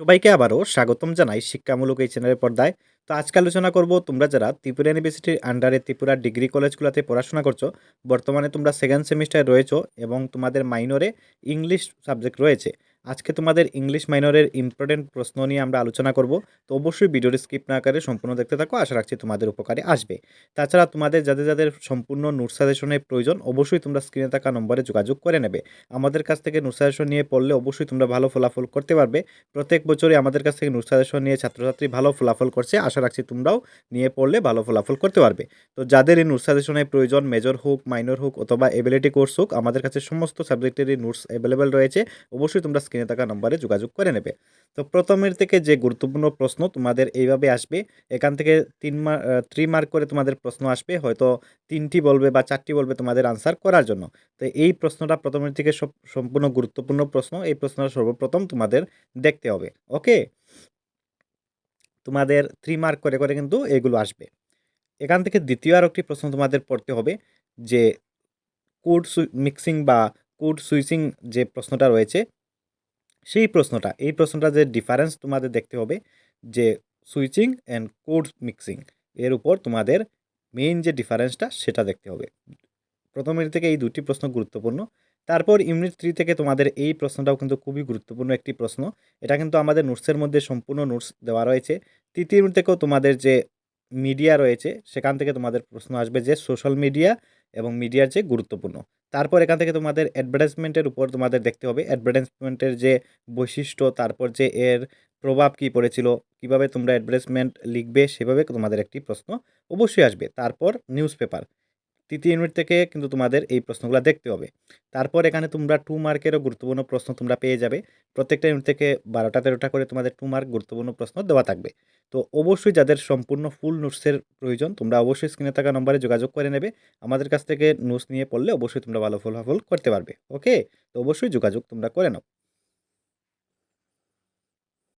সবাইকে আবারও স্বাগতম জানাই শিক্ষামূলক এই চ্যানেলের পর্দায়। তো আজকে আলোচনা করব তোমরা যারা ত্রিপুরা ইউনিভার্সিটির আন্ডারে ত্রিপুরা ডিগ্রি কলেজগুলোতে পড়াশোনা করছো, বর্তমানে তোমরা সেকেন্ড সেমিস্টারে রয়েছো এবং তোমাদের মাইনরে ইংলিশ সাবজেক্ট রয়েছে। আজকে তোমাদের ইংলিশ মাইনরের ইম্পর্টেন্ট প্রশ্ন নিয়ে আমরা আলোচনা করব। তো অবশ্যই ভিডিওটি স্কিপ না করে সম্পূর্ণ দেখতে থাকো, আশা রাখছি তোমাদের উপকারে আসবে। তাছাড়া তোমাদের যাদের যাদের সম্পূর্ণ নোট সাজেশনের প্রয়োজন, অবশ্যই তোমরা স্ক্রিনে থাকা নম্বরে যোগাযোগ করে নেবে। আমাদের কাছ থেকে নোট সাজেশন নিয়ে পড়লে অবশ্যই তোমরা ভালো ফলাফল করতে পারবে। প্রত্যেক বছরই আমাদের কাছ থেকে নোট সাজেশন নিয়ে ছাত্রছাত্রী ভালো ফলাফল করছে। আশা রাখছি তোমরাও নিয়ে পড়লে ভালো ফলাফল করতে পারবে। তো যাদের এই নোট সাজেশনের প্রয়োজন, মেজর হোক, মাইনর হোক অথবা এবিলিটি কোর্স হোক, আমাদের কাছে সমস্ত সাবজেক্টেরই নোটস অ্যাভেলেবেল রয়েছে। অবশ্যই তোমরা স্ক্রিনে থাকা নম্বরে যোগাযোগ করে নেবে। তো প্রথমের থেকে যে গুরুত্বপূর্ণ প্রশ্ন তোমাদের এইভাবে আসবে, এখান থেকে 3 মার্ক করে তোমাদের প্রশ্ন আসবে, হয়তো 3টি বলবে বা 4টি বলবে তোমাদের আনসার করার জন্য। তো এই প্রশ্নটা প্রথমের থেকে সম্পূর্ণ গুরুত্বপূর্ণ প্রশ্ন। এই প্রশ্নটা সর্বপ্রথম তোমাদের দেখতে হবে। ওকে, তোমাদের 3 মার্ক করে করে কিন্তু এগুলো আসবে। এখান থেকে দ্বিতীয় আর একটি প্রশ্ন তোমাদের পড়তে হবে, যে কোড মিক্সিং বা কোড সুইচিং যে প্রশ্নটা রয়েছে, এই প্রশ্নটা যে ডিফারেন্স তোমাদের দেখতে হবে, যে সুইচিং অ্যান্ড কোড মিক্সিং এর উপর তোমাদের মেইন যে ডিফারেন্সটা সেটা দেখতে হবে। প্রথম ইউনিট থেকে এই দুটি প্রশ্ন গুরুত্বপূর্ণ। তারপর ইউনিট 3 থেকে তোমাদের এই প্রশ্নটাও কিন্তু খুবই গুরুত্বপূর্ণ একটি প্রশ্ন। এটা কিন্তু আমাদের নোটসের মধ্যে সম্পূর্ণ নোটস দেওয়া রয়েছে। তৃতীয় ইউনিট থেকেও তোমাদের যে মিডিয়া রয়েছে, সেখান থেকে তোমাদের প্রশ্ন আসবে যে সোশ্যাল মিডিয়া এবং মিডিয়ার যে গুরুত্বপূর্ণ। তারপর এখান থেকে তোমাদের অ্যাডভার্টাইজমেন্টের উপর তোমাদের দেখতে হবে, অ্যাডভার্টাইজমেন্টের যে বৈশিষ্ট্য, তারপর যে এর প্রভাব কী পড়েছিল, কিভাবে তোমরা অ্যাডভার্টাইজমেন্ট লিখবে, সেভাবে তোমাদের একটি প্রশ্ন অবশ্যই আসবে। তারপর নিউজ পেপার, তৃতীয় ইউনিট থেকে কিন্তু তোমাদের এই প্রশ্নগুলো দেখতে হবে। তারপর এখানে তোমরা 2 মার্কেরও গুরুত্বপূর্ণ প্রশ্ন তোমরা পেয়ে যাবে। প্রত্যেকটা ইউনিট থেকে 12টা 13টা করে তোমাদের 2 মার্ক গুরুত্বপূর্ণ প্রশ্ন দেওয়া থাকবে। তো অবশ্যই যাদের সম্পূর্ণ ফুল নোটসের প্রয়োজন, তোমরা অবশ্যই স্ক্রিনে থাকা নম্বরে যোগাযোগ করে নেবে। আমাদের কাছ থেকে নোটস নিয়ে পড়লে অবশ্যই তোমরা ভালো ফলাফল করতে পারবে। ওকে? তো অবশ্যই যোগাযোগ তোমরা করে নাও।